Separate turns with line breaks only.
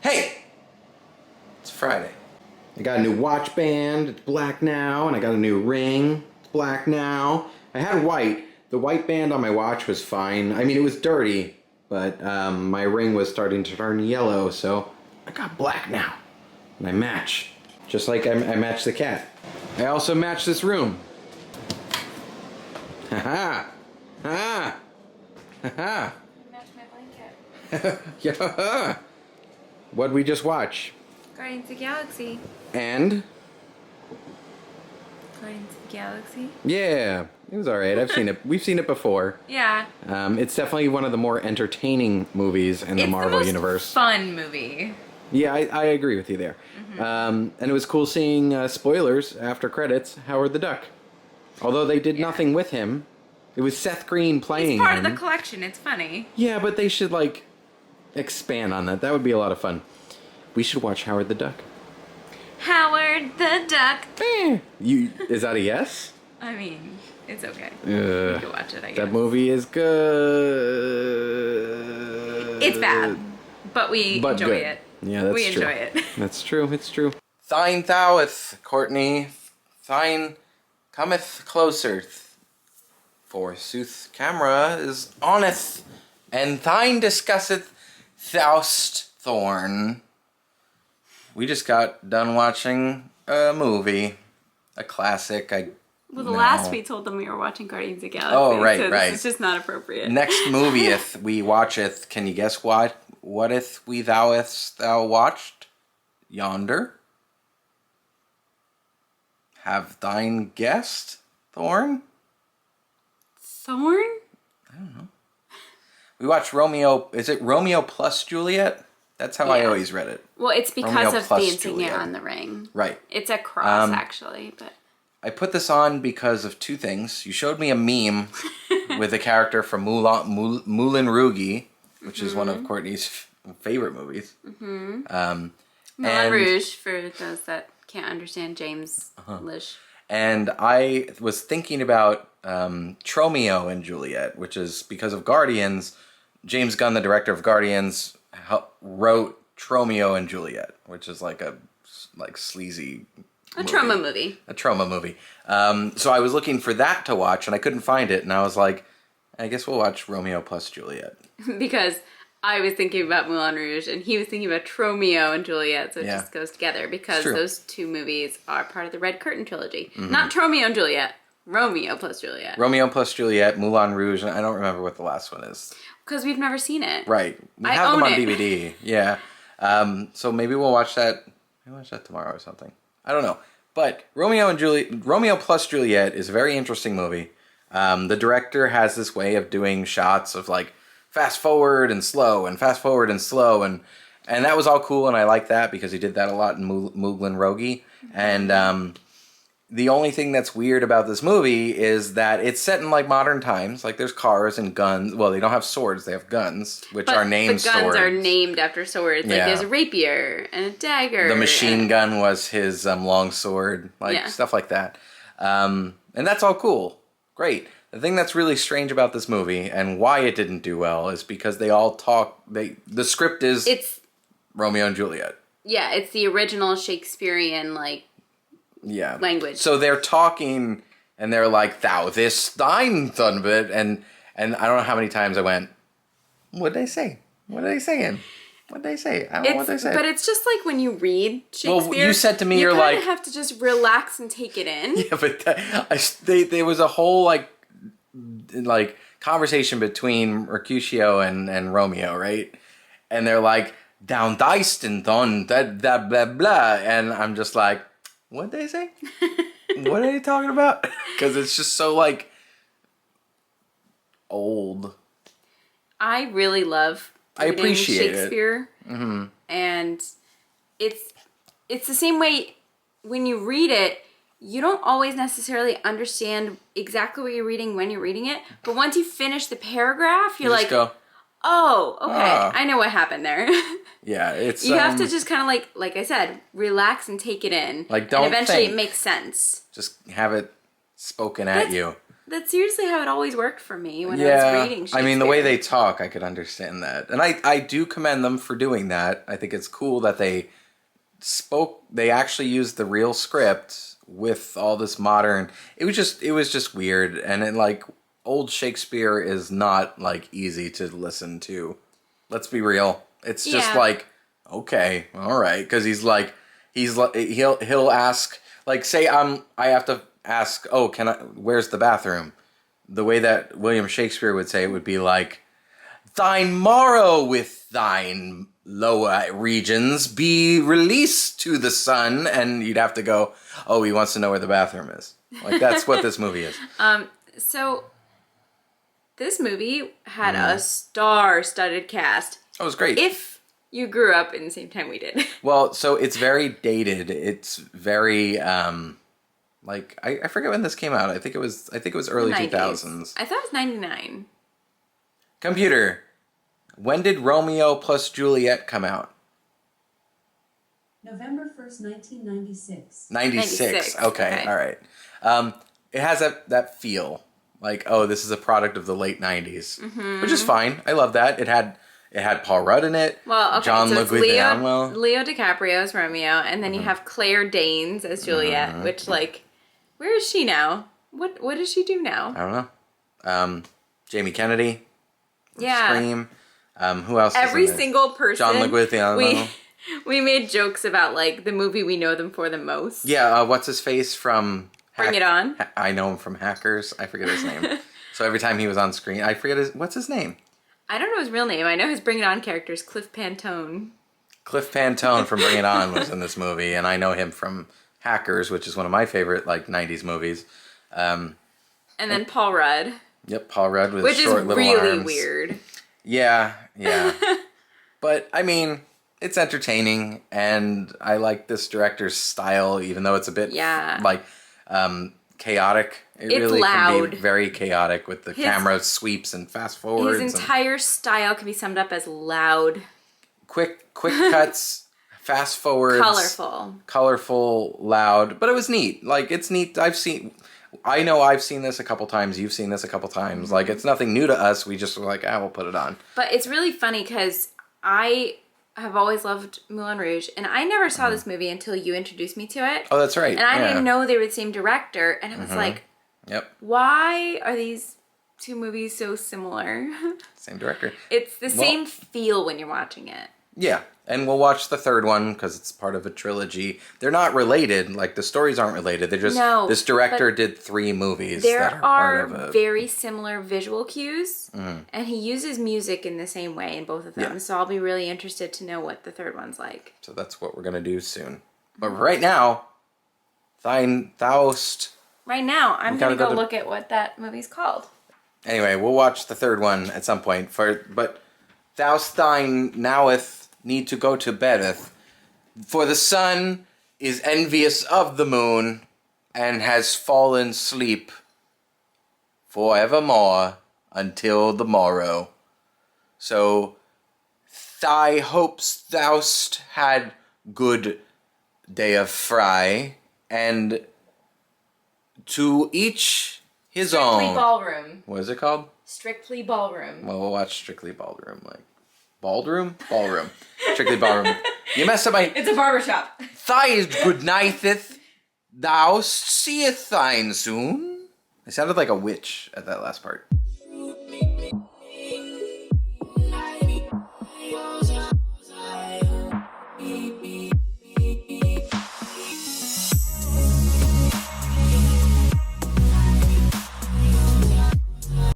Hey! It's Friday. I got a new watch band, it's black now, and I got a new ring, it's black now. I had white. The white band on my watch was fine. I mean, it was dirty, but my ring was starting to turn yellow, so I got black now. And I match. Just like I match the cat. I also match this room. Ha-ha! Ha-ha! Ha-ha!
Match my blanket.
Yeah. What'd we just watch?
Guardians of the Galaxy.
And?
Guardians of the Galaxy.
Yeah, it was alright. I've seen it. We've seen it before.
Yeah.
It's definitely one of the more entertaining movies in the Marvel universe.
Fun movie.
Yeah, I agree with you there. Mm-hmm. And it was cool seeing spoilers after credits. Howard the Duck. Although they did nothing with him, it was Seth Green playing
He's part
him.
of the collection. It's funny.
Yeah, but they should expand on that. That would be a lot of fun. We should watch Howard the Duck.
Howard the Duck.
Is that a yes?
I mean, it's okay.
You
can watch it, I guess.
That movie is good.
It's bad, but we enjoy
good.
it.
Yeah, that's true.
We enjoy it.
That's true. It's true. Thine thoueth, Courtney. Thine cometh closer. Forsooth, camera is honest, and thine discusseth thoust thorn. We just got done watching a movie, a classic.
Well, the last we told them we were watching Guardians of the Galaxy.
Oh, right,
so
right.
This is just not appropriate.
Next movieeth we watcheth. Can you guess what? Whateth we thou watched? Yonder. Have thine guessed, Thorn?
Thorn?
I don't know. We watched Romeo. Is it Romeo+Juliet? That's how I always read it.
Well, it's because
Romeo
of the insignia
Juliet.
on the ring.
Right.
It's a cross, actually, but...
I put this on because of two things. You showed me a meme with a character from Moulin Rouge, which is one of Courtney's favorite movies.
Moulin Rouge, for those that can't understand James Lish.
And I was thinking about Romeo and Juliet, which is because of Guardians. James Gunn, the director of Guardians, wrote Romeo and Juliet, which is like a sleazy
trauma movie.
A trauma movie. So I was looking for that to watch, and I couldn't find it, and I was like, I guess we'll watch Romeo+Juliet.
Because I was thinking about Moulin Rouge, and he was thinking about Romeo and Juliet, so it just goes together, because those two movies are part of the Red Curtain trilogy. Not Romeo and Juliet, Romeo+Juliet.
Romeo+Juliet, Moulin Rouge, and I don't remember what the last one is.
Because we've never seen it.
Right. We have them on DVD. Yeah. So maybe we'll watch that. Maybe watch that tomorrow or something. I don't know. But Romeo+Juliet is a very interesting movie. The director has this way of doing shots of fast forward and slow and fast forward and slow, and that was all cool, and I like that because he did that a lot in Moulin Rouge. And the only thing that's weird about this movie is that it's set in modern times. There's cars and guns. Well, they don't have swords; they have guns, which are named swords.
The guns are named after swords. There's a rapier and a dagger.
The machine gun was his long sword, stuff like that. And that's all cool, great. The thing that's really strange about this movie and why it didn't do well is because they all talk. The script is Romeo and Juliet. Yeah,
it's the original Shakespearean language.
So they're talking, and they're like, "Thou this thine son of it," and I don't know how many times I went, "What'd they say? What are they saying? What'd they say? I don't know what they said."
But it's just like when you read Shakespeare.
Well, you said to me,
you kind of have to just relax and take it in.
Yeah, but there was a whole conversation between Mercutio and Romeo, right? And they're like, "Down diced and done that blah blah," and I'm just like, what'd they say? What are they talking about? Because it's just so old.
I really love
appreciate
Shakespeare. And it's the same way when you read it, you don't always necessarily understand exactly what you're reading when you're reading it. But once you finish the paragraph, you're like,
go,
oh, okay, I know what happened there.
Yeah, it's...
You have to just kind of like I said, relax and take it in.
Don't
and eventually
think.
It makes sense.
Just have it spoken at you.
that's seriously how it always worked for me when I was reading Shakespeare.
I mean, the way they talk, I could understand that. And I do commend them for doing that. I think it's cool that they actually used the real script with all this modern. It was just weird. And it, like, old Shakespeare is not, like, easy to listen to. Let's be real. It's just like, okay, all right. Because he'll ask, like, say I have to ask, oh, where's the bathroom? The way that William Shakespeare would say it would be like, thine morrow with thine lower regions be released to the sun, and you'd have to go, oh, he wants to know where the bathroom is. Like, that's what this movie is.
So this movie had a star-studded cast.
Oh, it was great.
If you grew up in the same time we did.
Well, so it's very dated. It's very like I forget when this came out. I think it was early 2000s.
I thought it was 99.
Computer, when did Romeo+Juliet come out?
November 1st, 1996.
96. Okay, all right. It has that feel like, oh, this is a product of the late 90s, which is fine. I love that. It had Paul Rudd in it.
Well, okay,
John
so it's
Leguizamo.
Leo DiCaprio as Romeo, and then you have Claire Danes as Juliet, which, like, where is she now? What does she do now?
I don't know. Jamie Kennedy.
Yeah.
Scream. Who else?
Every single person.
John Leguizamo.
We made jokes about, like, the movie we know them for the most.
Yeah. What's his face from?
Bring It On.
I know him from Hackers. I forget his name. So every time he was on screen, I forget what's his name.
I don't know his real name. I know his Bring It On character is Cliff Pantone.
Cliff Pantone from Bring It On was in this movie, and I know him from Hackers, which is one of my favorite, like, 90s movies.
And then Paul Rudd.
Yep, Paul Rudd with
which
short
is
little
really
arms.
weird.
Yeah. But, I mean, it's entertaining, and I like this director's style, even though it's a bit, like, chaotic. It's really
loud.
Can be very chaotic with the camera sweeps and fast forwards.
His entire style can be summed up as loud.
Quick cuts, fast forwards. Colorful, loud. But it was neat. Like, it's neat. I know I've seen this a couple times. You've seen this a couple times. Like, it's nothing new to us. We just were like, we'll put it on.
But it's really funny because I have always loved Moulin Rouge, and I never saw this movie until you introduced me to it.
Oh, that's right.
And I didn't know they were the same director, and it was like, why are these two movies so similar?
Same director.
It's the same feel when you're watching it.
Yeah, and we'll watch the third one because it's part of a trilogy. They're not related. Like, the stories aren't related. They're just, this director did 3 movies that are part of
There are very similar visual cues, and he uses music in the same way in both of them. Yeah. So I'll be really interested to know what the third one's like.
So that's what we're going to do soon. But right now, thou'st...
Right now, I'm going to go look at what that movie's called.
Anyway, we'll watch the third one at some point. But thou'st thine knoweth need to go to bedeth, for the sun is envious of the moon, and has fallen sleep forevermore until the morrow. So thy hopes thou'st had good day of fry, and to each his own.
Strictly Ballroom.
What is it called?
Strictly Ballroom.
Well, we'll watch Strictly Ballroom. Like, Ballroom? Ballroom. Strictly Ballroom. You messed up my...
It's a barbershop.
Thy good nighteth, thou seeth thine soon. I sounded like a witch at that last part.